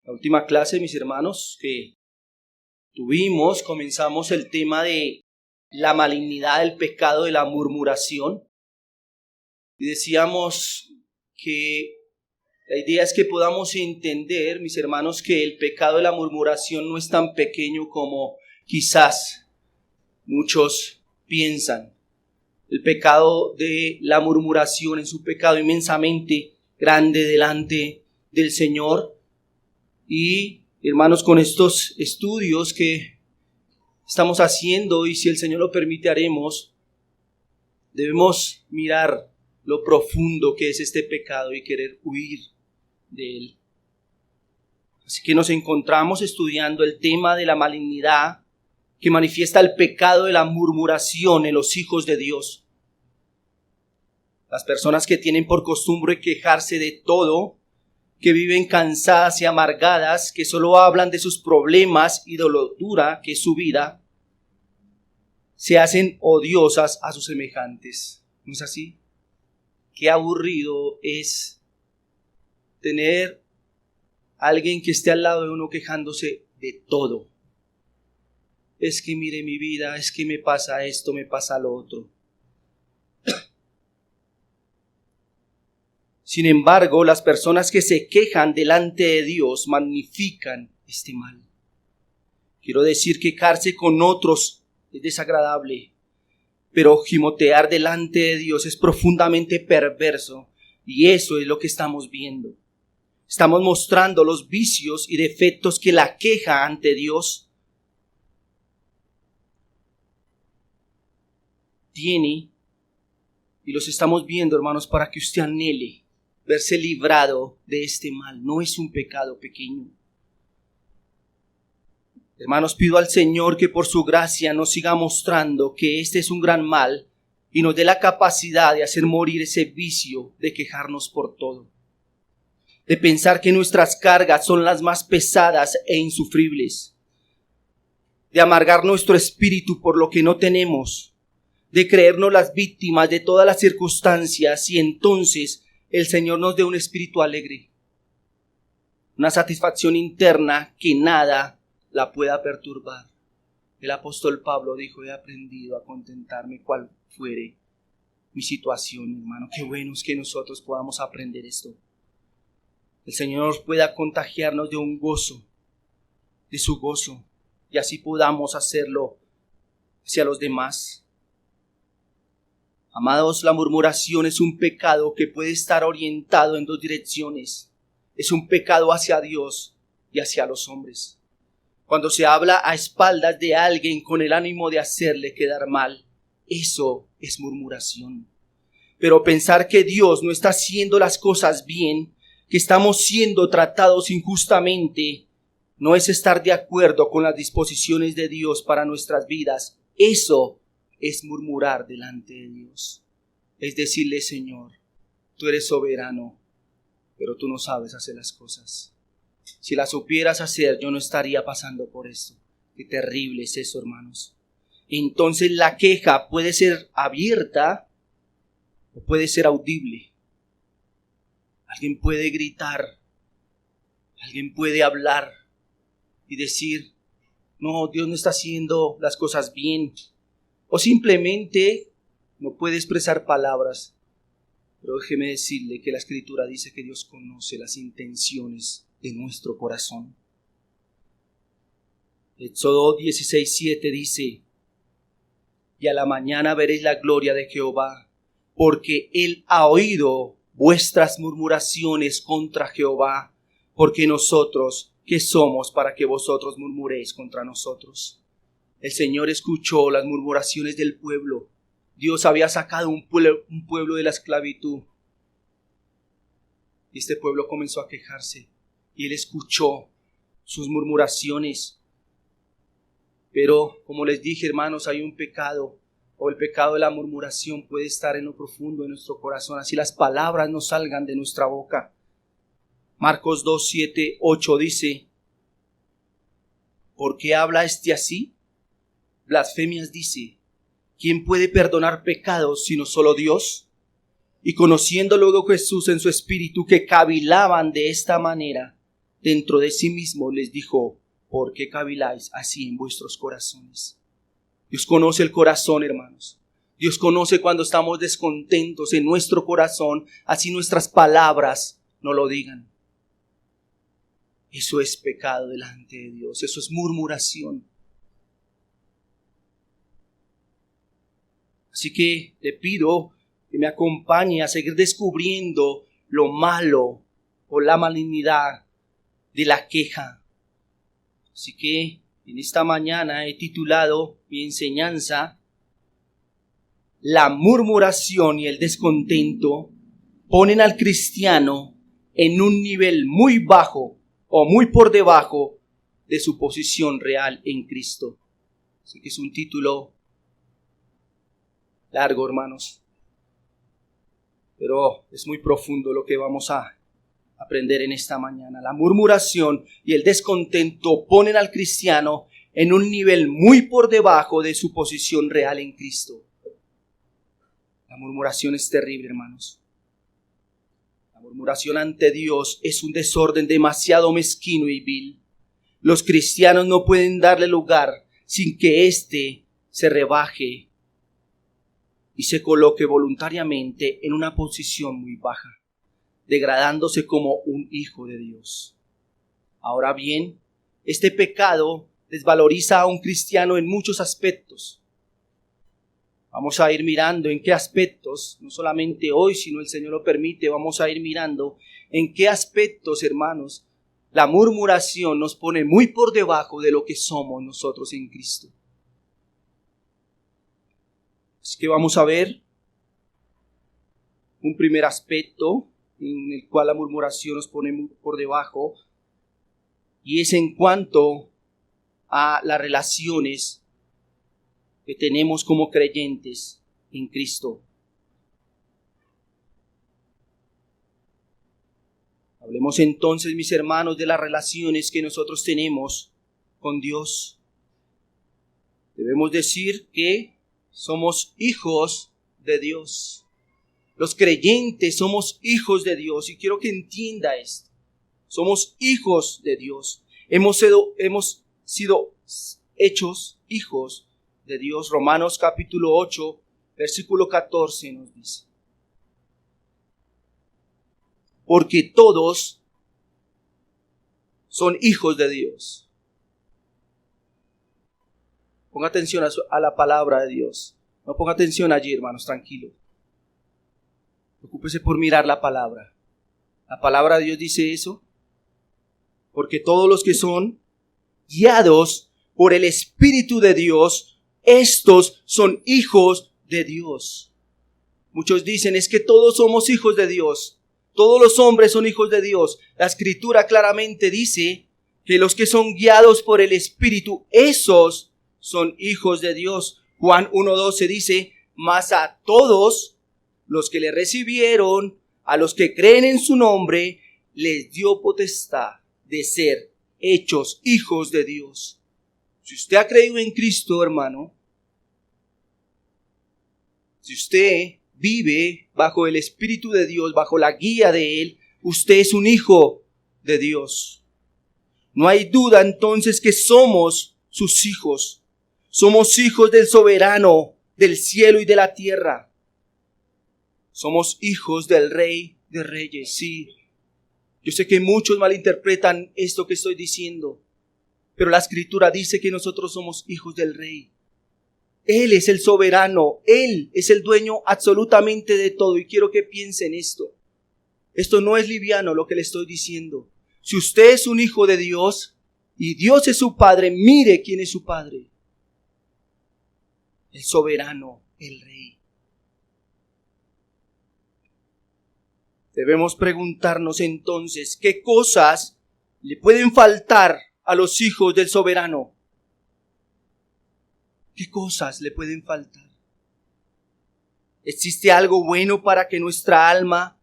La última clase, mis hermanos, que comenzamos el tema de la malignidad del pecado de la murmuración. Y decíamos que la idea es que podamos entender, mis hermanos, que el pecado de la murmuración no es tan pequeño como quizás muchos piensan. El pecado de la murmuración es un pecado inmensamente grande delante del Señor. Y hermanos, con estos estudios que estamos haciendo, y si el Señor lo permite haremos, debemos mirar lo profundo que es este pecado y querer huir de él. Así que nos encontramos estudiando el tema de la malignidad que manifiesta el pecado de la murmuración en los hijos de Dios. Las personas que tienen por costumbre quejarse de todo, que viven cansadas y amargadas, que solo hablan de sus problemas y de lo dura que es su vida, se hacen odiosas a sus semejantes. ¿No es así? Qué aburrido es tener a alguien que esté al lado de uno quejándose de todo. Es que mire mi vida, es que me pasa esto, me pasa lo otro. Sin embargo, las personas que se quejan delante de Dios magnifican este mal. Quiero decir, quejarse con otros es desagradable, pero gimotear delante de Dios es profundamente perverso, y eso es lo que estamos viendo. Estamos mostrando los vicios y defectos que la queja ante Dios tiene, y los estamos viendo, hermanos, para que usted anhele verse librado de este mal. No es un pecado pequeño. Hermanos, pido al Señor que por su gracia nos siga mostrando que este es un gran mal y nos dé la capacidad de hacer morir ese vicio de quejarnos por todo, de pensar que nuestras cargas son las más pesadas e insufribles, de amargar nuestro espíritu por lo que no tenemos, de creernos las víctimas de todas las circunstancias, y entonces el Señor nos dé un espíritu alegre, una satisfacción interna que nada la pueda perturbar. El apóstol Pablo dijo: he aprendido a contentarme cual fuere mi situación, hermano. Qué bueno es que nosotros podamos aprender esto. El Señor pueda contagiarnos de un gozo, de su gozo, y así podamos hacerlo hacia los demás. Amados, la murmuración es un pecado que puede estar orientado en dos direcciones. Es un pecado hacia Dios y hacia los hombres. Cuando se habla a espaldas de alguien con el ánimo de hacerle quedar mal, eso es murmuración. Pero pensar que Dios no está haciendo las cosas bien, que estamos siendo tratados injustamente, no es estar de acuerdo con las disposiciones de Dios para nuestras vidas. Eso es murmurar delante de Dios. Es decirle: Señor, tú eres soberano, pero tú no sabes hacer las cosas. Si las supieras hacer, yo no estaría pasando por esto. Qué terrible es eso, hermanos. Entonces la queja puede ser abierta o puede ser audible. Alguien puede gritar, alguien puede hablar y decir: no, Dios no está haciendo las cosas bien. O simplemente no puede expresar palabras. Pero déjeme decirle que la Escritura dice que Dios conoce las intenciones de nuestro corazón. Éxodo 16:7 dice: y a la mañana veréis la gloria de Jehová, porque Él ha oído vuestras murmuraciones contra Jehová, porque nosotros, ¿qué somos para que vosotros murmuréis contra nosotros? El Señor escuchó las murmuraciones del pueblo. Dios había sacado un pueblo de la esclavitud. Y este pueblo comenzó a quejarse. Y Él escuchó sus murmuraciones. Pero, como les dije, hermanos, hay un pecado, o el pecado de la murmuración puede estar en lo profundo de nuestro corazón. Así las palabras no salgan de nuestra boca. Marcos 2, 7, 8 dice: ¿por qué habla este así? Blasfemias dice: ¿quién puede perdonar pecados sino solo Dios? Y conociendo luego Jesús en su espíritu que cavilaban de esta manera, dentro de sí mismo les dijo: ¿por qué caviláis así en vuestros corazones? Dios conoce el corazón, hermanos. Dios conoce cuando estamos descontentos en nuestro corazón, así nuestras palabras no lo digan. Eso es pecado delante de Dios, eso es murmuración. Así que le pido que me acompañe a seguir descubriendo lo malo o la malignidad de la queja. Así que en esta mañana he titulado mi enseñanza: la murmuración y el descontento ponen al cristiano en un nivel muy bajo o muy por debajo de su posición real en Cristo. Así que es un título largo, hermanos, pero es muy profundo lo que vamos a aprender en esta mañana. La murmuración y el descontento ponen al cristiano en un nivel muy por debajo de su posición real en Cristo. La murmuración es terrible, hermanos. La murmuración ante Dios es un desorden demasiado mezquino y vil. Los cristianos no pueden darle lugar sin que éste se rebaje y se coloque voluntariamente en una posición muy baja, degradándose como un hijo de Dios. Ahora bien, este pecado desvaloriza a un cristiano en muchos aspectos. Vamos a ir mirando en qué aspectos, no solamente hoy, sino el Señor lo permite, vamos a ir mirando en qué aspectos, hermanos, la murmuración nos pone muy por debajo de lo que somos nosotros en Cristo. Así que vamos a ver un primer aspecto en el cual la murmuración nos pone muy por debajo, y es en cuanto a las relaciones que tenemos como creyentes en Cristo. Hablemos entonces, mis hermanos, de las relaciones que nosotros tenemos con Dios. Debemos decir que somos hijos de Dios. Los creyentes somos hijos de Dios, y quiero que entienda esto. Somos hijos de Dios. Hemos sido hechos hijos de Dios. Romanos capítulo 8, versículo 14 nos dice: porque todos son hijos de Dios. Ponga atención a la palabra de Dios. No ponga atención allí, hermanos, tranquilo. Preocúpese por mirar la palabra. La palabra de Dios dice eso. Porque todos los que son guiados por el Espíritu de Dios, estos son hijos de Dios. Muchos dicen: es que todos somos hijos de Dios. Todos los hombres son hijos de Dios. La Escritura claramente dice que los que son guiados por el Espíritu, esos son hijos de Dios. Juan 1:12 dice: mas a todos los que le recibieron, a los que creen en su nombre, les dio potestad de ser hechos hijos de Dios. Si usted ha creído en Cristo, hermano, si usted vive bajo el Espíritu de Dios, bajo la guía de Él, usted es un hijo de Dios. No hay duda entonces que somos sus hijos. Somos hijos del soberano del cielo y de la tierra. Somos hijos del Rey de Reyes, sí. Yo sé que muchos malinterpretan esto que estoy diciendo, pero la Escritura dice que nosotros somos hijos del Rey. Él es el soberano, Él es el dueño absolutamente de todo, y quiero que piensen esto. Esto no es liviano lo que le estoy diciendo. Si usted es un hijo de Dios y Dios es su Padre, mire quién es su Padre. El soberano, el Rey. Debemos preguntarnos entonces, ¿qué cosas le pueden faltar a los hijos del soberano? ¿Qué cosas le pueden faltar? ¿Existe algo bueno para que nuestra alma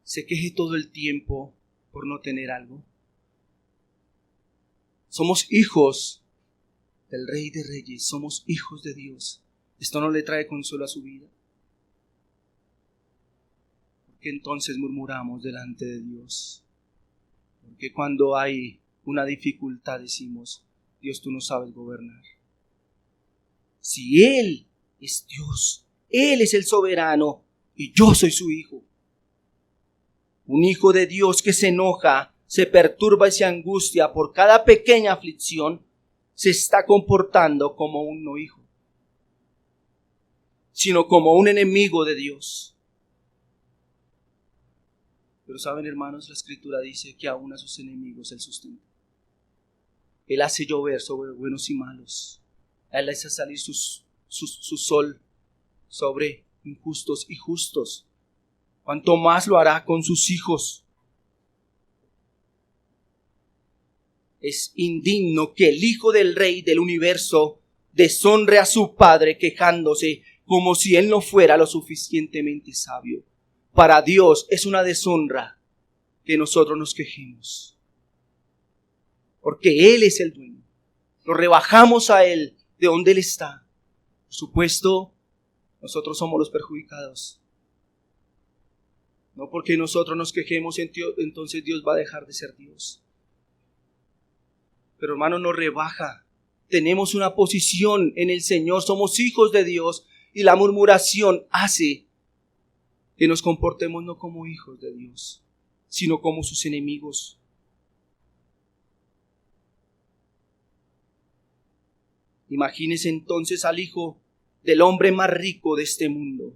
se queje todo el tiempo por no tener algo? Somos hijos del Rey de Reyes, somos hijos de Dios. ¿Esto no le trae consuelo a su vida? que entonces murmuramos delante de Dios. Porque cuando hay una dificultad decimos, Dios, tú no sabes gobernar. Si Él es Dios, Él es el soberano y yo soy su hijo. Un hijo de Dios que se enoja, se perturba y se angustia por cada pequeña aflicción, se está comportando como un no hijo, sino como un enemigo de Dios. Pero saben, hermanos, la Escritura dice que aún a sus enemigos Él sustenta. Él hace llover sobre buenos y malos. Él hace salir su sol sobre injustos y justos. ¿Cuánto más lo hará con sus hijos? Es indigno que el Hijo del Rey del universo deshonre a su Padre quejándose como si Él no fuera lo suficientemente sabio. Para Dios es una deshonra que nosotros nos quejemos. Porque Él es el dueño. Lo rebajamos a Él de donde Él está. Por supuesto, nosotros somos los perjudicados. No porque nosotros nos quejemos, entonces Dios va a dejar de ser Dios. Pero hermano, nos rebaja. Tenemos una posición en el Señor. Somos hijos de Dios. Y la murmuración hace que nos comportemos no como hijos de Dios, sino como sus enemigos. Imagínese entonces al hijo del hombre más rico de este mundo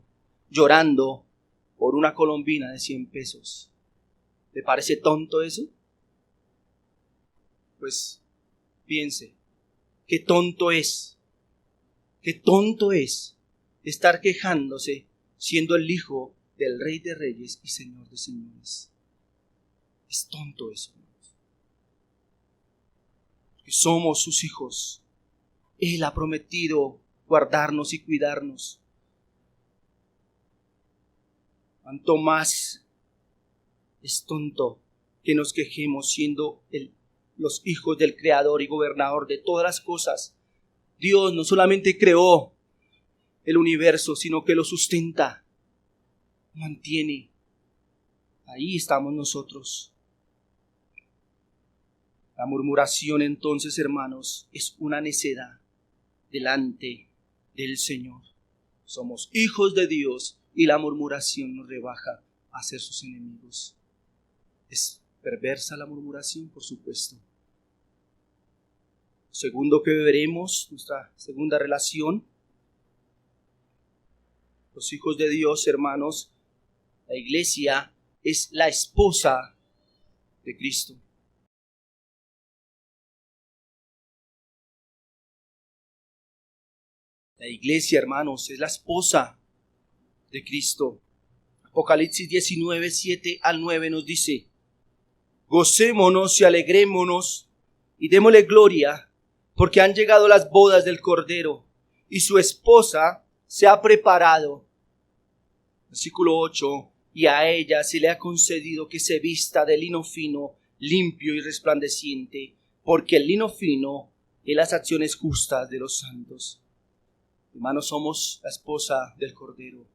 llorando por una colombina de 100 pesos. ¿Le parece tonto eso? Pues piense, qué tonto es estar quejándose siendo el hijo del Rey de Reyes y Señor de Señores. Es tonto eso, hermanos. Que somos sus hijos. Él ha prometido guardarnos y cuidarnos. Cuanto más es tonto que nos quejemos siendo los hijos del Creador y Gobernador de todas las cosas. Dios no solamente creó el universo, sino que lo sustenta, mantiene. Ahí estamos nosotros. La murmuración entonces, hermanos, es una necedad delante del Señor. Somos hijos de Dios y la murmuración nos rebaja a ser sus enemigos. ¿Es perversa la murmuración? Por supuesto. Segundo que veremos, nuestra segunda relación. Los hijos de Dios, hermanos, la iglesia es la esposa de Cristo. La iglesia, hermanos, es la esposa de Cristo. Apocalipsis 19, 7 al 9 nos dice: gocémonos y alegrémonos y démosle gloria, porque han llegado las bodas del Cordero y su esposa se ha preparado. Versículo 8: y a ella se le ha concedido que se vista de lino fino, limpio y resplandeciente, porque el lino fino es las acciones justas de los santos. Hermanos, somos la esposa del Cordero.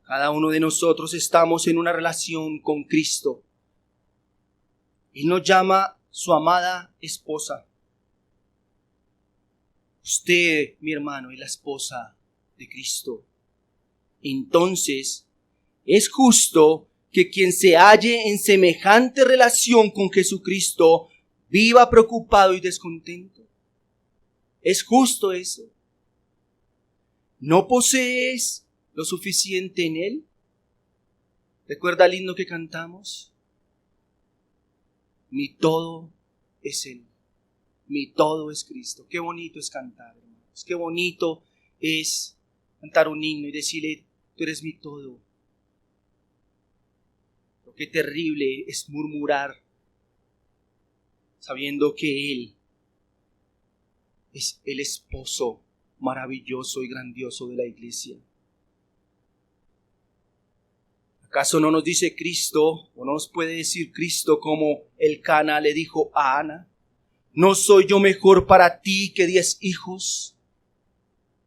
Cada uno de nosotros estamos en una relación con Cristo. Él nos llama su amada esposa. Usted, mi hermano, es la esposa de Cristo. Entonces, es justo que quien se halle en semejante relación con Jesucristo viva preocupado y descontento. ¿Es justo eso? ¿No posees lo suficiente en Él? ¿Recuerda el himno que cantamos? Mi todo es Él. Mi todo es Cristo. Qué bonito es cantar, hermanos. Qué bonito es cantar un himno y decirle: tú eres mi todo. Pero qué terrible es murmurar sabiendo que Él es el esposo maravilloso y grandioso de la iglesia. ¿Acaso no nos dice Cristo, o no nos puede decir Cristo como Elcana le dijo a Ana: ¿no soy yo mejor para ti que 10 hijos?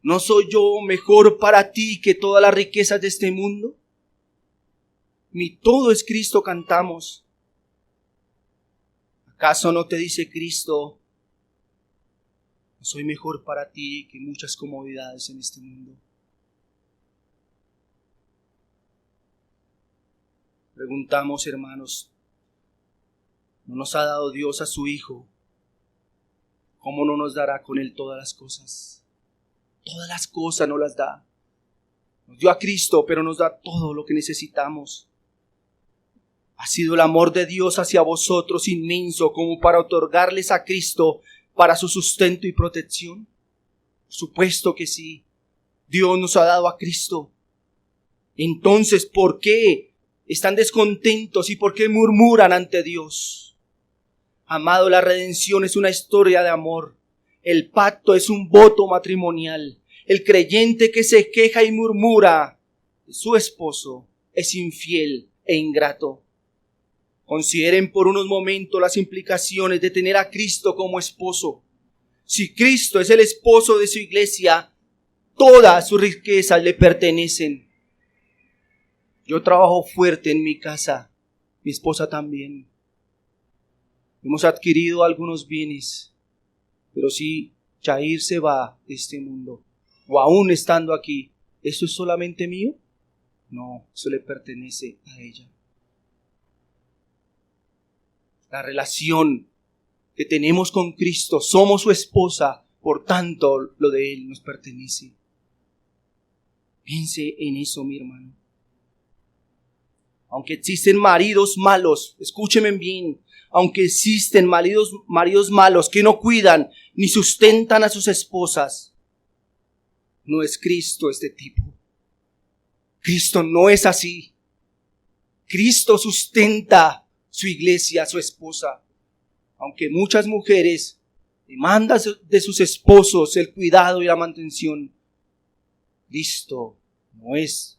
¿No soy yo mejor para ti que todas las riquezas de este mundo? Mi todo es Cristo cantamos. ¿Acaso no te dice Cristo, no soy mejor para ti que muchas comodidades en este mundo? Preguntamos, hermanos, ¿no nos ha dado Dios a su Hijo? ¿Cómo no nos dará con Él todas las cosas? Todas las cosas nos las da. Nos dio a Cristo, pero nos da todo lo que necesitamos. ¿Ha sido el amor de Dios hacia vosotros inmenso como para otorgarles a Cristo para su sustento y protección? Por supuesto que sí. Dios nos ha dado a Cristo. Entonces, ¿por qué están descontentos y por qué murmuran ante Dios? Amado, la redención es una historia de amor. El pacto es un voto matrimonial. El creyente que se queja y murmura de su esposo es infiel e ingrato. Consideren por unos momentos las implicaciones de tener a Cristo como esposo. Si Cristo es el esposo de su iglesia, todas sus riquezas le pertenecen. Yo trabajo fuerte en mi casa, mi esposa también. Hemos adquirido algunos bienes, pero si Jair se va de este mundo, o aún estando aquí, ¿eso es solamente mío? No, eso le pertenece a ella. La relación que tenemos con Cristo, somos su esposa, por tanto lo de Él nos pertenece. Piense en eso, mi hermano. Aunque existen maridos malos, escúcheme bien, aunque existen maridos malos que no cuidan ni sustentan a sus esposas, no es Cristo este tipo. Cristo no es así. Cristo sustenta su iglesia, su esposa. Aunque muchas mujeres demandan de sus esposos el cuidado y la mantención, Cristo no es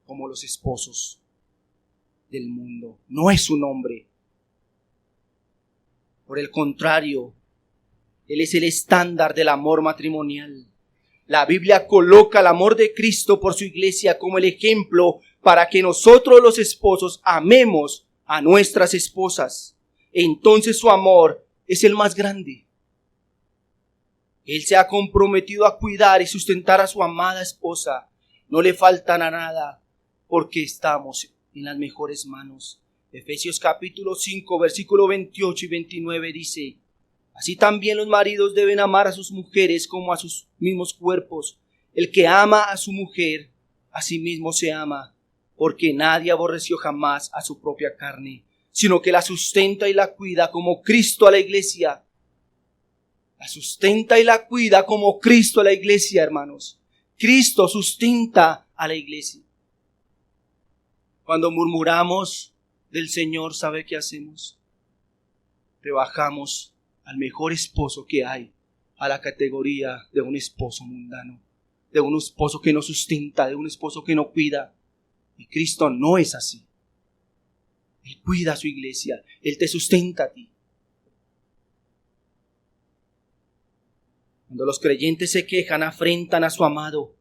como los esposos del mundo. No es un hombre. Por el contrario, Él es el estándar del amor matrimonial. La Biblia coloca el amor de Cristo por su iglesia como el ejemplo para que nosotros los esposos amemos a nuestras esposas. Entonces su amor es el más grande. Él se ha comprometido a cuidar y sustentar a su amada esposa. No le faltará nada porque estamos en las mejores manos. Efesios capítulo 5, versículo 28 y 29 dice: así también los maridos deben amar a sus mujeres como a sus mismos cuerpos. El que ama a su mujer, a sí mismo se ama, porque nadie aborreció jamás a su propia carne, sino que la sustenta y la cuida como Cristo a la iglesia. La sustenta y la cuida como Cristo a la iglesia, hermanos. Cristo sustenta a la iglesia. Cuando murmuramos del Señor, ¿sabe qué hacemos? Rebajamos al mejor esposo que hay a la categoría de un esposo mundano, de un esposo que no sustenta, de un esposo que no cuida. Y Cristo no es así. Él cuida a su iglesia, Él te sustenta a ti. Cuando los creyentes se quejan, afrentan a su amado.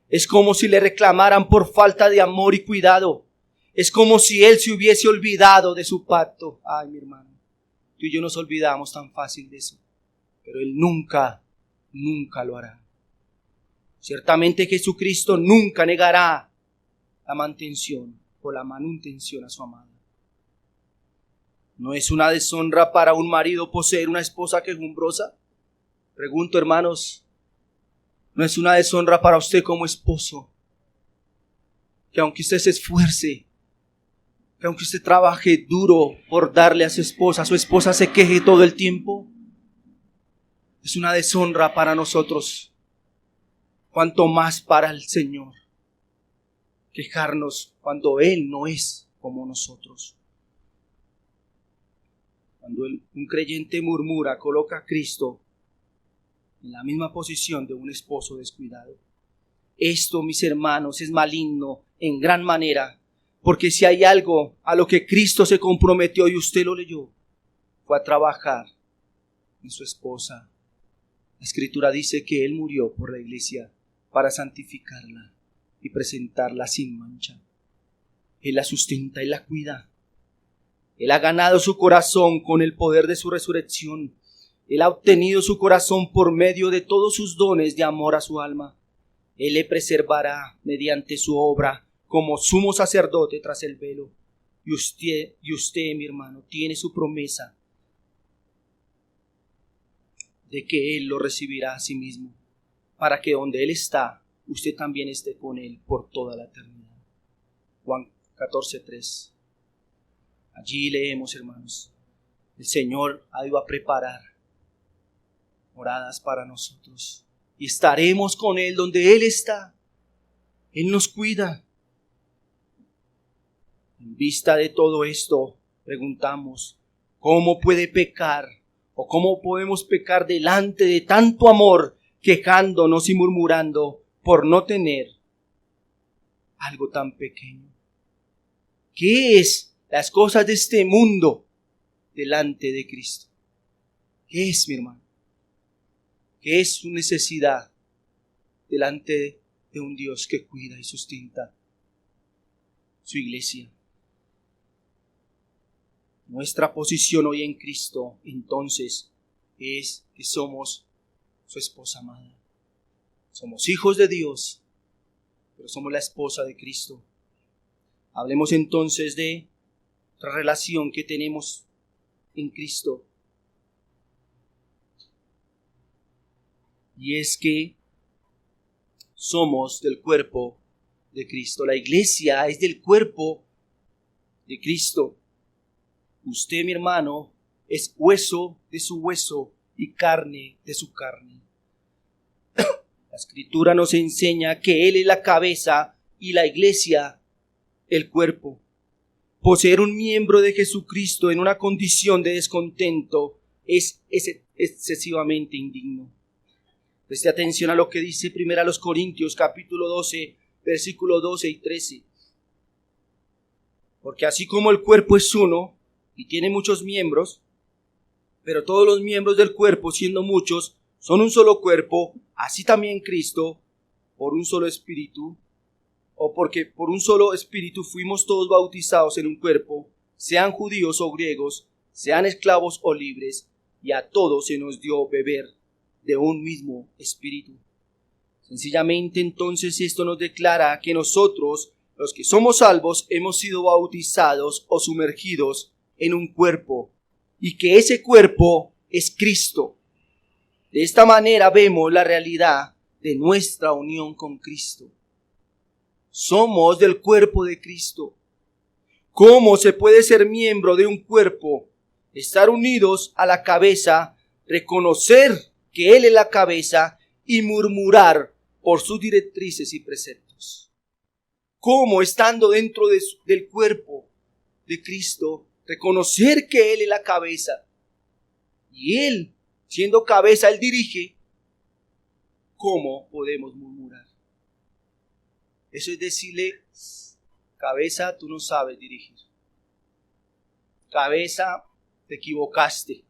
Es como si le reclamaran por falta de amor y cuidado. Es como si Él se hubiese olvidado de su pacto. Ay, mi hermano, tú y yo nos olvidamos tan fácil de eso. Pero Él nunca lo hará. Ciertamente Jesucristo nunca negará la mantención o la manutención a su amada. ¿No es una deshonra para un marido poseer una esposa quejumbrosa? Pregunto, hermanos, ¿no es una deshonra para usted como esposo que aunque usted se esfuerce, que aunque usted trabaje duro por darle a su esposa se queje todo el tiempo? Es una deshonra para nosotros, cuanto más para el Señor, quejarnos cuando Él no es como nosotros. Cuando un creyente murmura, coloca a Cristo en la misma posición de un esposo descuidado. Esto, mis hermanos, es maligno en gran manera, porque si hay algo a lo que Cristo se comprometió y usted lo leyó, fue a trabajar en su esposa. La Escritura dice que Él murió por la iglesia para santificarla y presentarla sin mancha. Él la sustenta y la cuida. Él ha ganado su corazón con el poder de su resurrección. Él ha obtenido su corazón por medio de todos sus dones de amor a su alma. Él le preservará mediante su obra como sumo sacerdote tras el velo. Y usted, mi hermano, tiene su promesa de que Él lo recibirá a sí mismo, para que donde Él está, usted también esté con Él por toda la eternidad. Juan 14:3. Allí leemos, hermanos, el Señor ha ido a preparar moradas para nosotros y estaremos con Él donde Él está. Él nos cuida. En vista de todo esto, preguntamos, ¿cómo puede pecar o cómo podemos pecar delante de tanto amor, quejándonos y murmurando por no tener algo tan pequeño? ¿Qué es las cosas de este mundo delante de Cristo? ¿Qué es, mi hermano? ¿Qué es su necesidad delante de un Dios que cuida y sustenta su iglesia? Nuestra posición hoy en Cristo, entonces, es que somos su esposa amada. Somos hijos de Dios, pero somos la esposa de Cristo. Hablemos entonces de la relación que tenemos en Cristo. Y es que somos del cuerpo de Cristo. La iglesia es del cuerpo de Cristo. Usted, mi hermano, es hueso de su hueso y carne de su carne. La Escritura nos enseña que Él es la cabeza y la iglesia el cuerpo. Poseer un miembro de Jesucristo en una condición de descontento es excesivamente indigno. Preste atención a lo que dice 1 Corintios capítulo 12, versículos 12 y 13. Porque así como el cuerpo es uno y tiene muchos miembros, pero todos los miembros del cuerpo, siendo muchos, son un solo cuerpo, así también Cristo, por un solo espíritu, o porque por un solo espíritu fuimos todos bautizados en un cuerpo, sean judíos o griegos, sean esclavos o libres, y a todos se nos dio beber de un mismo espíritu. Sencillamente entonces esto nos declara que nosotros, los que somos salvos, hemos sido bautizados o sumergidos en un cuerpo, y que ese cuerpo es Cristo. De esta manera vemos la realidad de nuestra unión con Cristo. Somos del cuerpo de Cristo. ¿Cómo se puede ser miembro de un cuerpo? Estar unidos a la cabeza, reconocer que Él es la cabeza y murmurar por sus directrices y preceptos. ¿Cómo, estando dentro del cuerpo de Cristo, reconocer que Él es la cabeza y Él, siendo cabeza, Él dirige? ¿Cómo podemos murmurar? Eso es decirle, cabeza, tú no sabes dirigir. Cabeza, te equivocaste.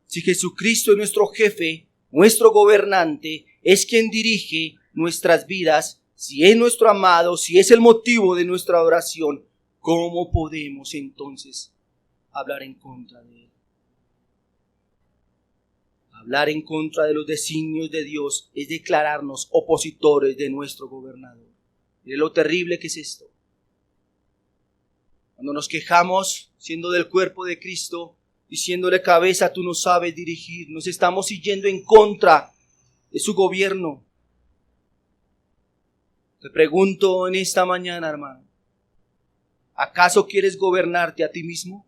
Si Jesucristo es nuestro jefe, nuestro gobernante, es quien dirige nuestras vidas, si es nuestro amado, si es el motivo de nuestra adoración, ¿cómo podemos entonces hablar en contra de Él? Hablar en contra de los designios de Dios es declararnos opositores de nuestro gobernador. Mire lo terrible que es esto. Cuando nos quejamos, siendo del cuerpo de Cristo, diciéndole, cabeza, tú no sabes dirigir, nos estamos yendo en contra de su gobierno. Te pregunto en esta mañana, hermano, ¿acaso quieres gobernarte a ti mismo?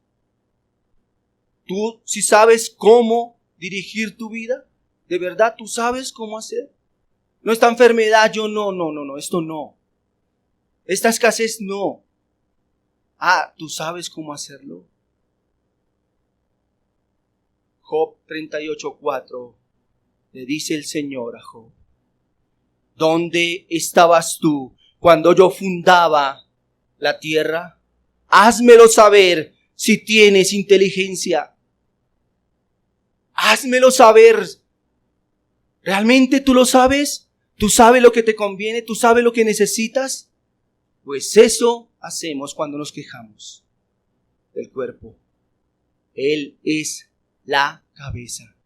¿Tú sí sabes cómo dirigir tu vida? ¿De verdad tú sabes cómo hacer? No, esta enfermedad, yo no, esto no. Esta escasez, no. ¿Tú sabes cómo hacerlo? Job 38:4 le dice el Señor a Job: ¿dónde estabas tú cuando yo fundaba la tierra? Házmelo saber si tienes inteligencia. Házmelo saber. ¿Realmente tú lo sabes? ¿Tú sabes lo que te conviene? ¿Tú sabes lo que necesitas? Pues eso hacemos cuando nos quejamos del cuerpo. Él es la cabeza.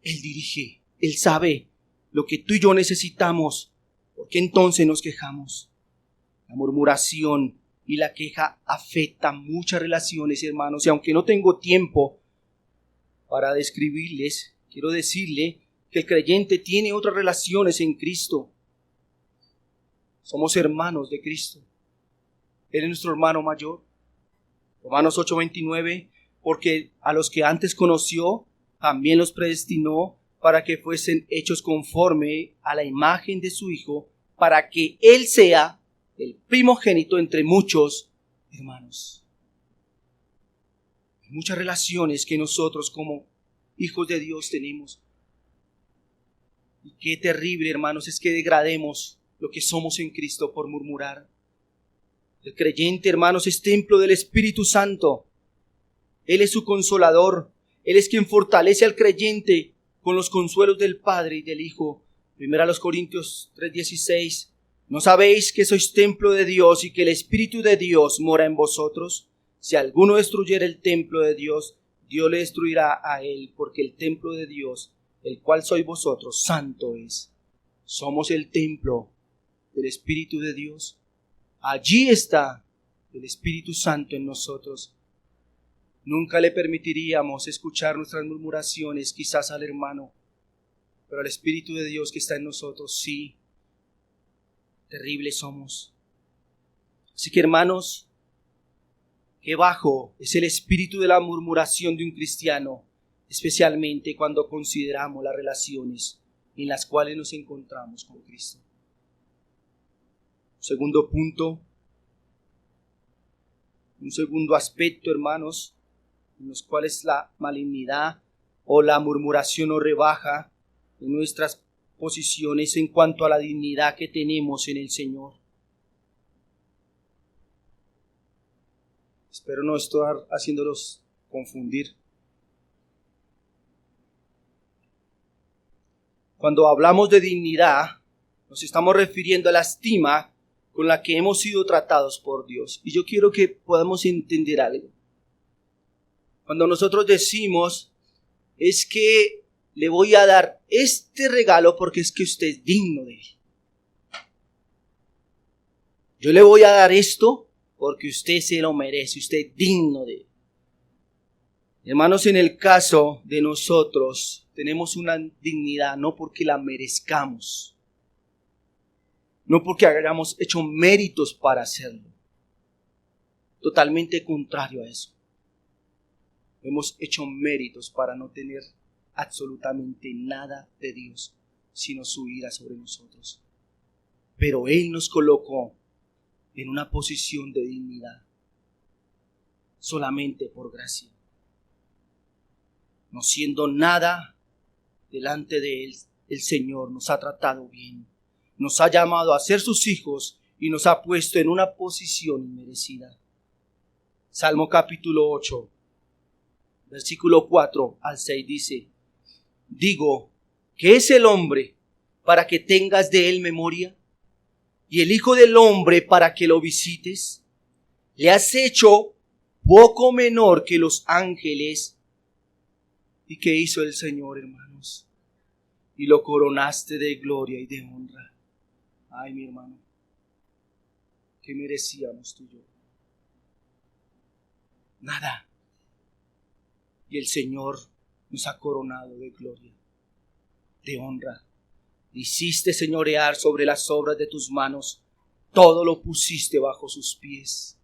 Él dirige. Él sabe lo que tú y yo necesitamos. ¿Por qué entonces nos quejamos? La murmuración y la queja afectan muchas relaciones, hermanos. Y aunque no tengo tiempo para describirles, quiero decirle que el creyente tiene otras relaciones en Cristo. Somos hermanos de Cristo. Él es nuestro hermano mayor. Romanos 8:29, porque a los que antes conoció, también los predestinó para que fuesen hechos conforme a la imagen de su Hijo, para que Él sea el primogénito entre muchos hermanos. Hay muchas relaciones que nosotros como hijos de Dios tenemos. Y qué terrible, hermanos, es que degrademos lo que somos en Cristo por murmurar. El creyente, hermanos, es templo del Espíritu Santo. Él es su consolador. Él es quien fortalece al creyente con los consuelos del Padre y del Hijo. 1 Corintios 3:16. ¿No sabéis que sois templo de Dios y que el Espíritu de Dios mora en vosotros? Si alguno destruyera el templo de Dios, Dios le destruirá a él, porque el templo de Dios, el cual sois vosotros, santo es. Somos el templo del Espíritu de Dios. Allí está el Espíritu Santo en nosotros. Nunca le permitiríamos escuchar nuestras murmuraciones, quizás al hermano, pero al Espíritu de Dios que está en nosotros, sí. Terribles somos. Así que, hermanos, qué bajo es el espíritu de la murmuración de un cristiano, especialmente cuando consideramos las relaciones en las cuales nos encontramos con Cristo. Segundo punto, un segundo aspecto, hermanos, en los cuales la malignidad o la murmuración nos rebaja en nuestras posiciones en cuanto a la dignidad que tenemos en el Señor. Espero no estar haciéndolos confundir. Cuando hablamos de dignidad, nos estamos refiriendo a la estima con la que hemos sido tratados por Dios. Y yo quiero que podamos entender algo. Cuando nosotros decimos, es que le voy a dar este regalo porque es que usted es digno de él. Yo le voy a dar esto porque usted se lo merece, usted es digno de él. Hermanos, en el caso de nosotros, tenemos una dignidad no porque la merezcamos, no porque hayamos hecho méritos para hacerlo. Totalmente contrario a eso. Hemos hecho méritos para no tener absolutamente nada de Dios, sino su ira sobre nosotros. Pero Él nos colocó en una posición de dignidad, solamente por gracia. No siendo nada delante de Él, el Señor nos ha tratado bien, nos ha llamado a ser sus hijos y nos ha puesto en una posición inmerecida. Salmo capítulo 8, versículo 4 al 6 dice: digo, ¿qué es el hombre para que tengas de él memoria? Y el hijo del hombre para que lo visites. Le has hecho poco menor que los ángeles. ¿Y qué hizo el Señor, hermanos? Y lo coronaste de gloria y de honra. Ay, mi hermano, ¿qué merecíamos tú y yo? Nada. Y el Señor nos ha coronado de gloria, de honra. Hiciste señorear sobre las obras de tus manos, todo lo pusiste bajo sus pies.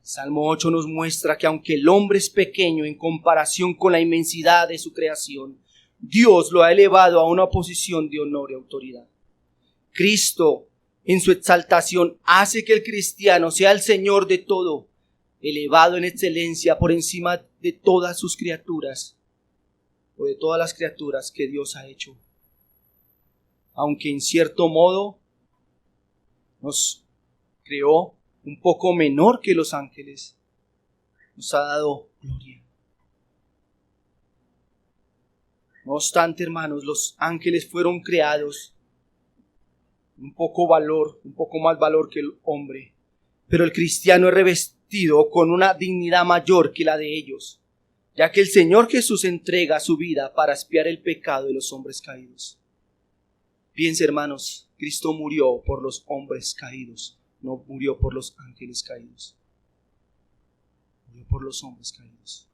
Salmo 8 nos muestra que aunque el hombre es pequeño en comparación con la inmensidad de su creación, Dios lo ha elevado a una posición de honor y autoridad. Cristo, en su exaltación, hace que el cristiano sea el Señor de todo, elevado en excelencia por encima de todas sus criaturas, o de todas las criaturas que Dios ha hecho. Aunque en cierto modo nos creó un poco menor que los ángeles, nos ha dado gloria. No obstante, hermanos, los ángeles fueron creados un poco más valor que el hombre. Pero el cristiano es revestido con una dignidad mayor que la de ellos, ya que el Señor Jesús entrega su vida para expiar el pecado de los hombres caídos. Piense, hermanos, Cristo murió por los hombres caídos, no murió por los ángeles caídos. Murió por los hombres caídos.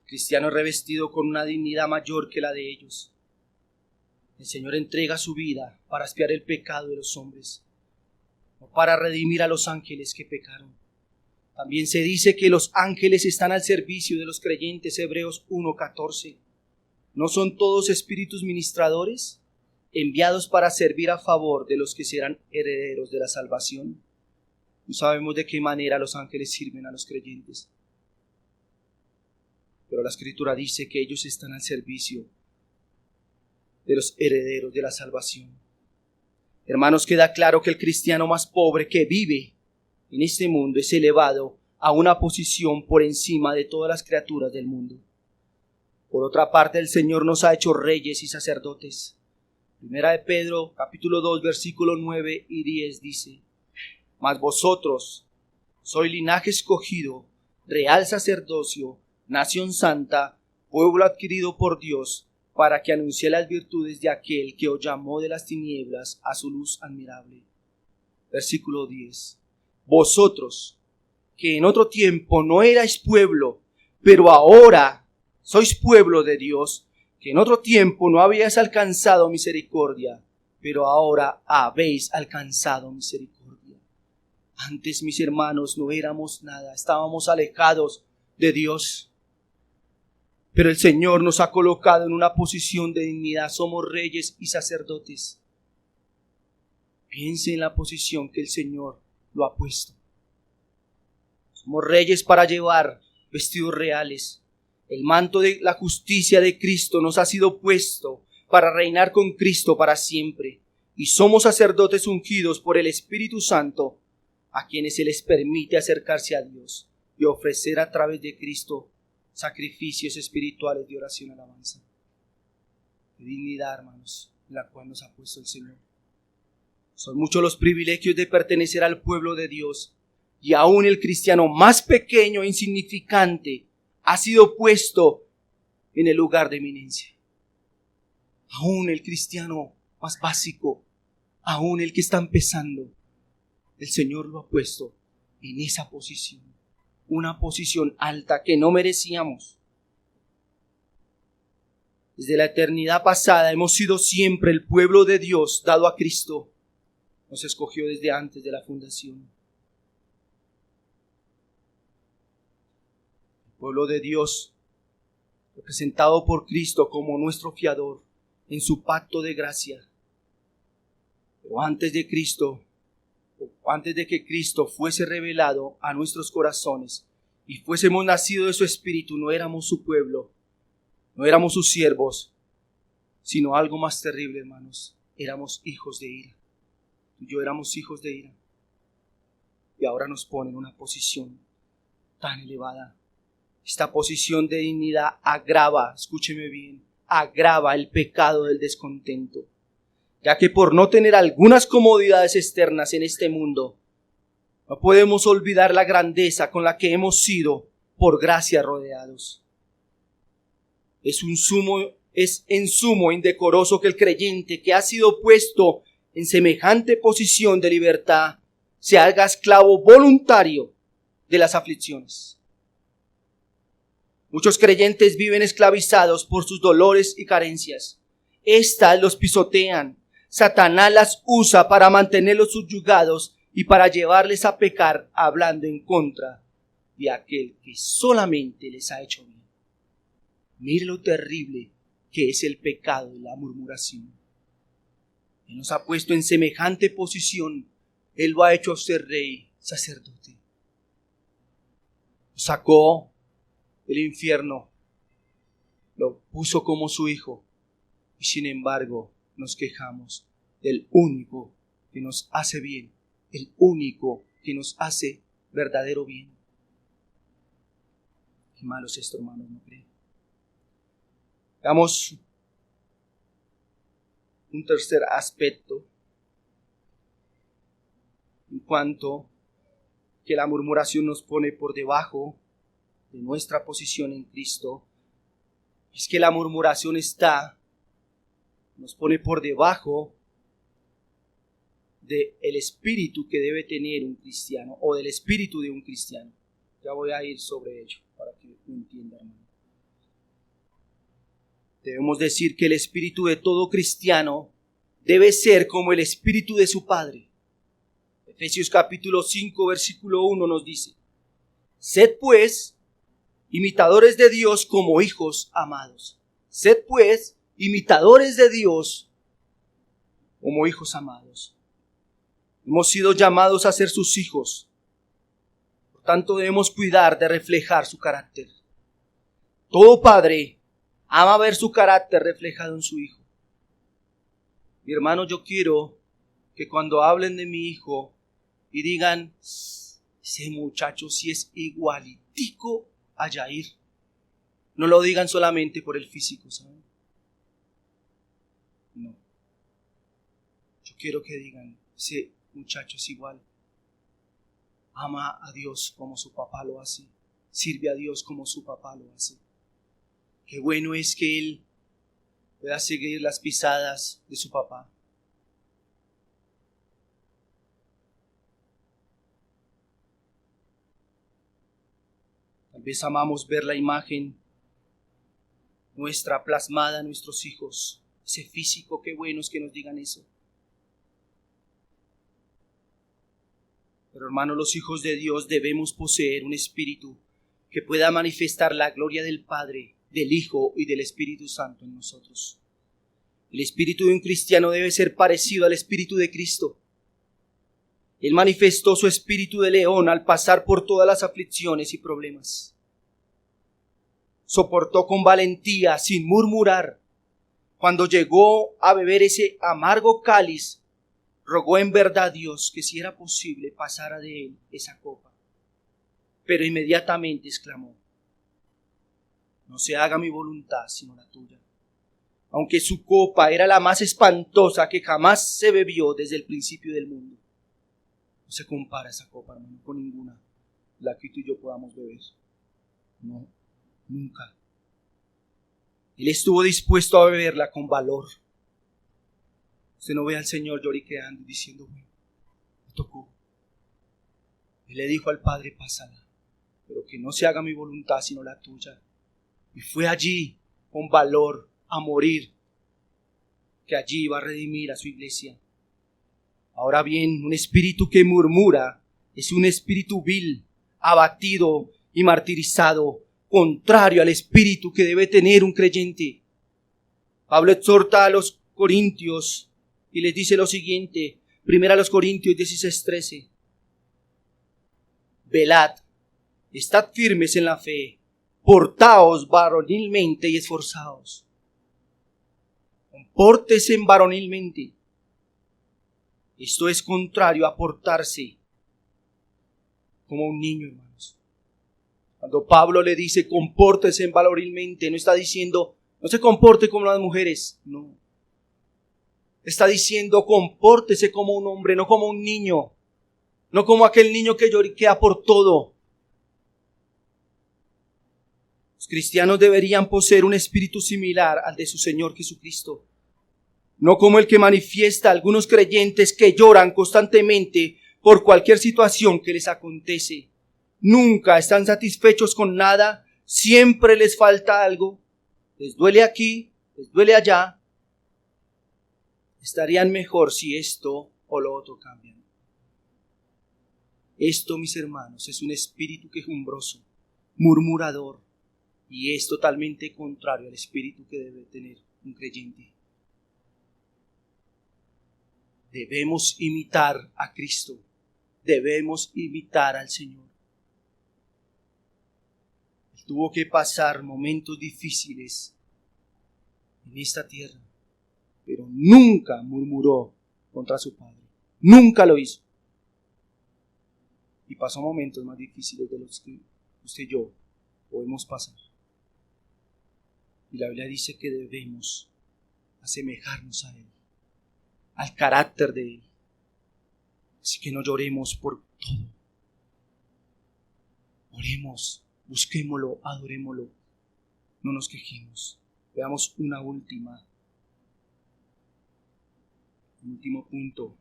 El cristiano es revestido con una dignidad mayor que la de ellos. El Señor entrega su vida para expiar el pecado de los hombres, no para redimir a los ángeles que pecaron. También se dice que los ángeles están al servicio de los creyentes, Hebreos 1:14. ¿No son todos espíritus ministradores, enviados para servir a favor de los que serán herederos de la salvación? No sabemos de qué manera los ángeles sirven a los creyentes, pero la Escritura dice que ellos están al servicio de los herederos de la salvación. Hermanos, queda claro que el cristiano más pobre que vive en este mundo es elevado a una posición por encima de todas las criaturas del mundo. Por otra parte, el Señor nos ha hecho reyes y sacerdotes. Primera de Pedro, capítulo 2, versículos 9 y 10 dice: Mas vosotros sois linaje escogido, real sacerdocio, nación santa, pueblo adquirido por Dios, para que anuncie las virtudes de aquel que os llamó de las tinieblas a su luz admirable. Versículo 10. Vosotros, que en otro tiempo no erais pueblo, pero ahora sois pueblo de Dios, que en otro tiempo no habíais alcanzado misericordia, pero ahora habéis alcanzado misericordia. Antes, mis hermanos, no éramos nada, estábamos alejados de Dios. Pero el Señor nos ha colocado en una posición de dignidad. Somos reyes y sacerdotes. Piense en la posición que el Señor lo ha puesto. Somos reyes para llevar vestidos reales. El manto de la justicia de Cristo nos ha sido puesto para reinar con Cristo para siempre. Y somos sacerdotes ungidos por el Espíritu Santo, a quienes se les permite acercarse a Dios y ofrecer a través de Cristo sacrificios espirituales de oración y alabanza. Qué dignidad, hermanos, en la cual nos ha puesto el Señor. Son muchos los privilegios de pertenecer al pueblo de Dios, y aún el cristiano más pequeño e insignificante ha sido puesto en el lugar de eminencia. Aún el cristiano más básico, aún el que está empezando, el Señor lo ha puesto en esa posición. Una posición alta que no merecíamos. Desde la eternidad pasada hemos sido siempre el pueblo de Dios dado a Cristo. Nos escogió desde antes de la fundación. El pueblo de Dios, representado por Cristo como nuestro fiador en su pacto de gracia. Pero antes de que Cristo fuese revelado a nuestros corazones y fuésemos nacidos de su Espíritu, no éramos su pueblo, no éramos sus siervos, sino algo más terrible, hermanos, éramos hijos de ira. Tú y yo éramos hijos de ira. Y ahora nos ponen en una posición tan elevada. Esta posición de dignidad agrava, escúcheme bien, agrava el pecado del descontento, ya que por no tener algunas comodidades externas en este mundo, no podemos olvidar la grandeza con la que hemos sido por gracia rodeados. Es en sumo indecoroso que el creyente que ha sido puesto en semejante posición de libertad se haga esclavo voluntario de las aflicciones. Muchos creyentes viven esclavizados por sus dolores y carencias. Estas los pisotean. Satanás las usa para mantenerlos subyugados y para llevarles a pecar, hablando en contra de aquel que solamente les ha hecho bien. Mire lo terrible que es el pecado de la murmuración. Él nos ha puesto en semejante posición. Él lo ha hecho ser rey, sacerdote. Nos sacó del infierno, lo puso como su hijo, y sin embargo nos quejamos del único que nos hace bien, el único que nos hace verdadero bien. Qué malo es esto, hermanos, ¿no creen? Veamos un tercer aspecto en cuanto que la murmuración nos pone por debajo de nuestra posición en Cristo. Es que la murmuración nos pone por debajo del espíritu que debe tener un cristiano o del espíritu de un cristiano. Ya voy a ir sobre ello para que lo entiendan, hermano. Debemos decir que el espíritu de todo cristiano debe ser como el espíritu de su Padre. Efesios capítulo 5, versículo 1 nos dice: sed pues imitadores de Dios como hijos amados. Sed pues imitadores de Dios como hijos amados. Hemos sido llamados a ser sus hijos. Por tanto, debemos cuidar de reflejar su carácter. Todo padre ama ver su carácter reflejado en su hijo. Mi hermano, yo quiero que cuando hablen de mi hijo y digan: ese muchacho sí es igualitico a Yair, no lo digan solamente por el físico, ¿saben? No. Yo quiero que digan: ese muchacho es igual. Ama a Dios como su papá lo hace. Sirve a Dios como su papá lo hace. Qué bueno es que él pueda seguir las pisadas de su papá. Tal vez amamos ver la imagen nuestra plasmada en nuestros hijos. Ese físico, qué bueno es que nos digan eso. Pero hermano, los hijos de Dios debemos poseer un espíritu que pueda manifestar la gloria del Padre, del Hijo y del Espíritu Santo en nosotros. El espíritu de un cristiano debe ser parecido al espíritu de Cristo. Él manifestó su espíritu de león al pasar por todas las aflicciones y problemas. Soportó con valentía, sin murmurar. Cuando llegó a beber ese amargo cáliz, rogó en verdad a Dios que si era posible pasara de él esa copa. Pero inmediatamente exclamó: no se haga mi voluntad sino la tuya. Aunque su copa era la más espantosa que jamás se bebió desde el principio del mundo, no se compara esa copa, hermano, con ninguna la que tú y yo podamos beber. No, nunca. Él estuvo dispuesto a beberla con valor. Usted no ve al Señor lloriqueando y diciendo: me tocó. Él le dijo al Padre: pásala, pero que no se haga mi voluntad sino la tuya. Y fue allí con valor a morir, que allí iba a redimir a su iglesia. Ahora bien, un espíritu que murmura es un espíritu vil, abatido y martirizado, contrario al espíritu que debe tener un creyente. Pablo exhorta a los corintios y les dice lo siguiente, 1 Corintios 16:13: velad, estad firmes en la fe, portaos varonilmente y esforzaos. Compórtese varonilmente. Esto es contrario a portarse como un niño, hermanos. Cuando Pablo le dice compórtese varonilmente, no está diciendo no se comporte como las mujeres, no. Está diciendo compórtese como un hombre, no como un niño, no como aquel niño que lloriquea por todo. Los cristianos deberían poseer un espíritu similar al de su Señor Jesucristo, no como el que manifiesta algunos creyentes que lloran constantemente por cualquier situación que les acontece. Nunca están satisfechos con nada, siempre les falta algo, les duele aquí, les duele allá. Estarían mejor si esto o lo otro cambian. Esto, mis hermanos, es un espíritu quejumbroso, murmurador, y es totalmente contrario al espíritu que debe tener un creyente. Debemos imitar a Cristo, debemos imitar al Señor. Él tuvo que pasar momentos difíciles en esta tierra, pero nunca murmuró contra su Padre. Nunca lo hizo. Y pasó momentos más difíciles de los que usted y yo podemos pasar. Y la Biblia dice que debemos asemejarnos a Él, al carácter de Él. Así que no lloremos por todo. Oremos, busquémoslo, adorémoslo. No nos quejemos. Veamos un último punto.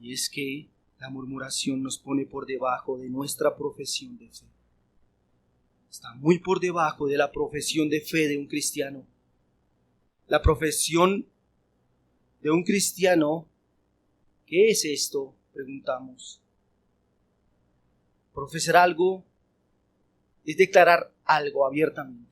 Y es que la murmuración nos pone por debajo de nuestra profesión de fe. Está muy por debajo de la profesión de fe de un cristiano. La profesión de un cristiano, ¿qué es esto? Preguntamos. Profesar algo es declarar algo abiertamente.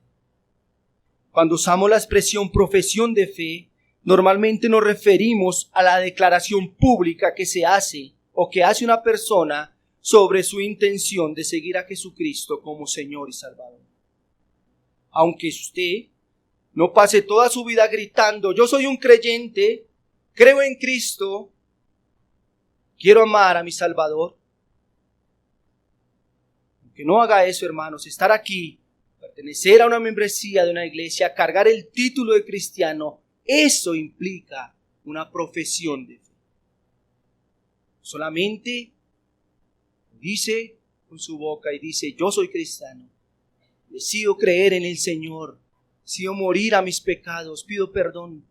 Cuando usamos la expresión profesión de fe, normalmente nos referimos a la declaración pública que se hace o que hace una persona sobre su intención de seguir a Jesucristo como Señor y Salvador. Aunque usted no pase toda su vida gritando, yo soy un creyente, creo en Cristo, quiero amar a mi Salvador. Aunque no haga eso, hermanos, estar aquí, pertenecer a una membresía de una iglesia, cargar el título de cristiano, eso implica una profesión de fe. Solamente dice con su boca y dice, yo soy cristiano, decido creer en el Señor, decido morir a mis pecados, pido perdón,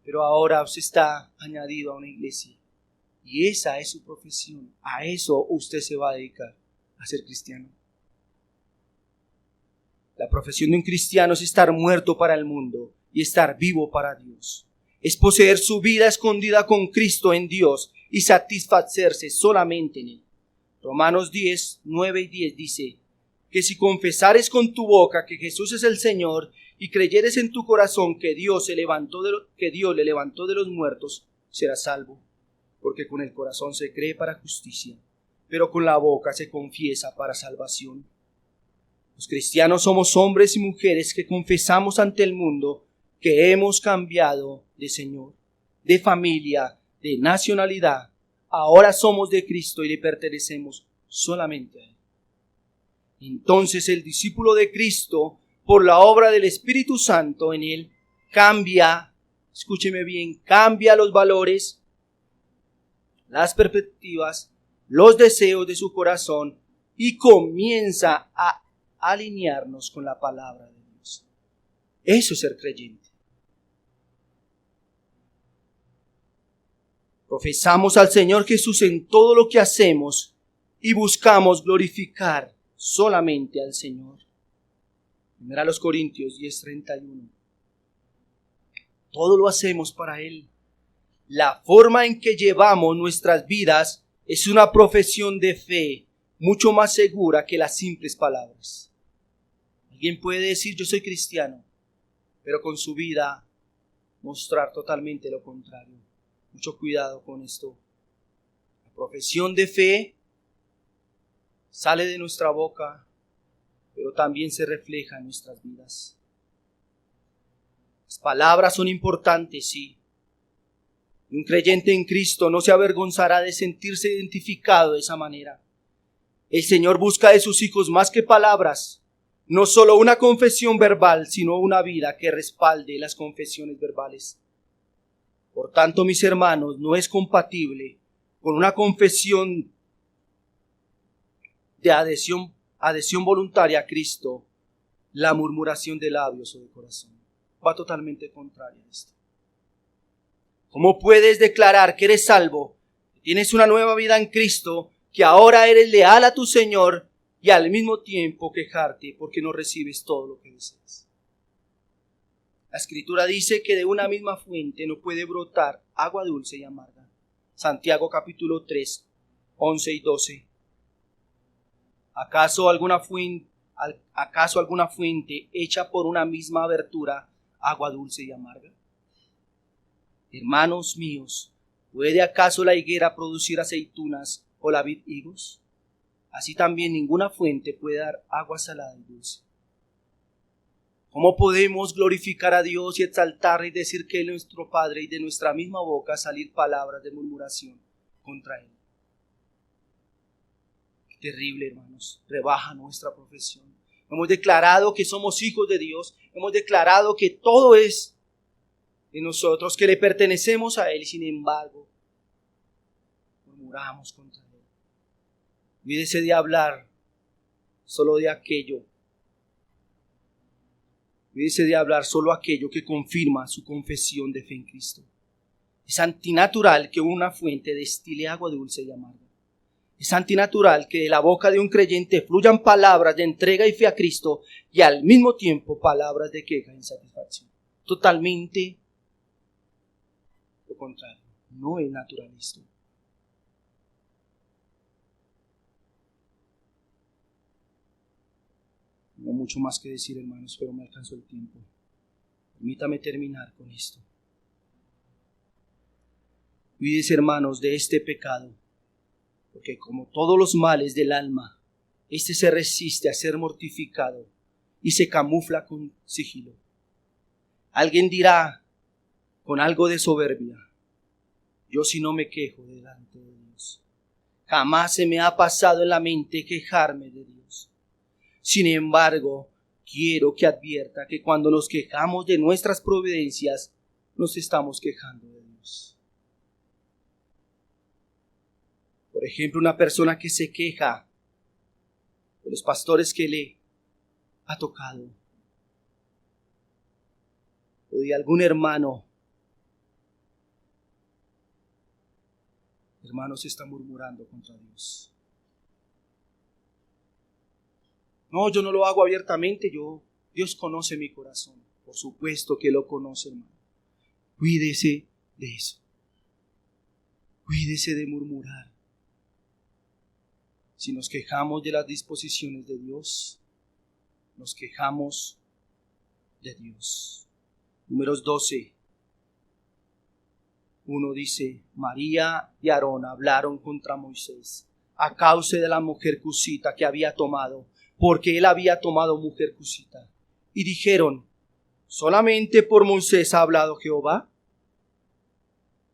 pero ahora usted está añadido a una iglesia y esa es su profesión, a eso usted se va a dedicar, a ser cristiano. La profesión de un cristiano es estar muerto para el mundo y estar vivo para Dios. Es poseer su vida escondida con Cristo en Dios y satisfacerse solamente en Él. Romanos 10, 9 y 10 dice que si confesares con tu boca que Jesús es el Señor y creyeres en tu corazón que Dios le levantó de los muertos, serás salvo. Porque con el corazón se cree para justicia, pero con la boca se confiesa para salvación. Los cristianos somos hombres y mujeres que confesamos ante el mundo que hemos cambiado de Señor, de familia, de nacionalidad. Ahora somos de Cristo y le pertenecemos solamente a Él. Entonces el discípulo de Cristo, por la obra del Espíritu Santo en él, cambia, escúcheme bien, cambia los valores, las perspectivas, los deseos de su corazón y comienza a alinearnos con la palabra de Dios. Eso es ser creyente. Profesamos al Señor Jesús en todo lo que hacemos y buscamos glorificar solamente al Señor. 1 Corintios 10:31. Todo lo hacemos para Él. La forma en que llevamos nuestras vidas es una profesión de fe mucho más segura que las simples palabras. Alguien puede decir yo soy cristiano, pero con su vida mostrar totalmente lo contrario. Mucho cuidado con esto. La profesión de fe sale de nuestra boca, pero también se refleja en nuestras vidas. Las palabras son importantes, sí. Un creyente en Cristo no se avergonzará de sentirse identificado de esa manera. El Señor busca de sus hijos más que palabras, no solo una confesión verbal, sino una vida que respalde las confesiones verbales. Por tanto, mis hermanos, no es compatible con una confesión de adhesión voluntaria a Cristo la murmuración de labios o de corazón. Va totalmente contraria a esto. ¿Cómo puedes declarar que eres salvo, que tienes una nueva vida en Cristo, que ahora eres leal a tu Señor y al mismo tiempo quejarte porque no recibes todo lo que deseas? La Escritura dice que de una misma fuente no puede brotar agua dulce y amarga. Santiago capítulo 3, 11 y 12. ¿Acaso alguna fuente hecha por una misma abertura agua dulce y amarga? Hermanos míos, ¿puede acaso la higuera producir aceitunas o la vid higos? Así también ninguna fuente puede dar agua salada y dulce. ¿Cómo podemos glorificar a Dios y exaltar y decir que Él es nuestro Padre y de nuestra misma boca salir palabras de murmuración contra Él? Qué terrible, hermanos, rebaja nuestra profesión. Hemos declarado que somos hijos de Dios, hemos declarado que todo es de nosotros, que le pertenecemos a Él y sin embargo murmuramos contra Él. Olvídese de hablar solo de aquello. Olvídese de hablar solo aquello que confirma su confesión de fe en Cristo. Es antinatural que una fuente destile agua dulce y amarga. Es antinatural que de la boca de un creyente fluyan palabras de entrega y fe a Cristo y al mismo tiempo palabras de queja e insatisfacción. Totalmente lo contrario. No es natural esto. No mucho más que decir, hermanos, pero me alcanzó el tiempo. Permítame terminar con esto. Cuídense, hermanos, de este pecado, porque como todos los males del alma, este se resiste a ser mortificado y se camufla con sigilo. Alguien dirá con algo de soberbia: yo sí no me quejo delante de Dios. Jamás se me ha pasado en la mente quejarme de Dios. Sin embargo, quiero que advierta que cuando nos quejamos de nuestras providencias, nos estamos quejando de Dios. Por ejemplo, una persona que se queja de los pastores que le ha tocado, o de algún hermano, se está murmurando contra Dios. No, yo no lo hago abiertamente, Dios conoce mi corazón. Por supuesto que lo conoce, hermano. Cuídese de eso. Cuídese de murmurar. Si nos quejamos de las disposiciones de Dios, nos quejamos de Dios. Números 12. 1 dice: María y Aarón hablaron contra Moisés a causa de la mujer cusita que había tomado, porque él había tomado mujer cusita. Y dijeron: ¿solamente por Moisés ha hablado Jehová?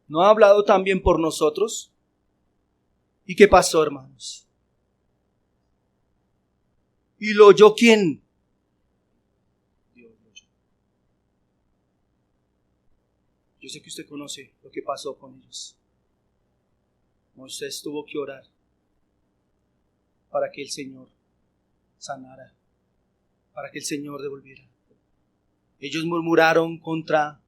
¿No ha hablado también por nosotros? ¿Y qué pasó, hermanos? ¿Y lo oyó quién? Dios lo oyó. Yo sé que usted conoce lo que pasó con ellos. Moisés tuvo que orar para que el Señor sanara, para que el Señor devolviera. Ellos murmuraron contra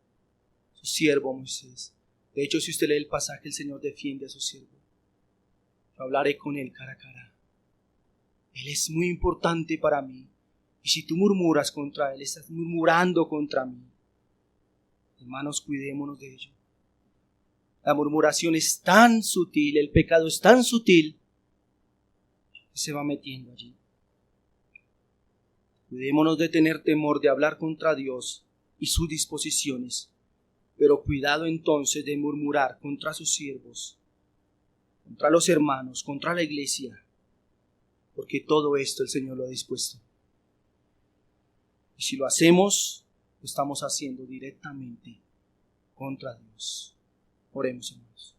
su siervo Moisés. De hecho, si usted lee el pasaje, el Señor defiende a su siervo. Yo hablaré con él cara a cara. Él es muy importante para mí. Y si tú murmuras contra él, estás murmurando contra mí. Hermanos, cuidémonos de ello. La murmuración es tan sutil, el pecado es tan sutil, que se va metiendo allí. Cuidémonos de tener temor de hablar contra Dios y sus disposiciones, pero cuidado entonces de murmurar contra sus siervos, contra los hermanos, contra la iglesia, porque todo esto el Señor lo ha dispuesto. Y si lo hacemos, lo estamos haciendo directamente contra Dios. Oremos, hermanos.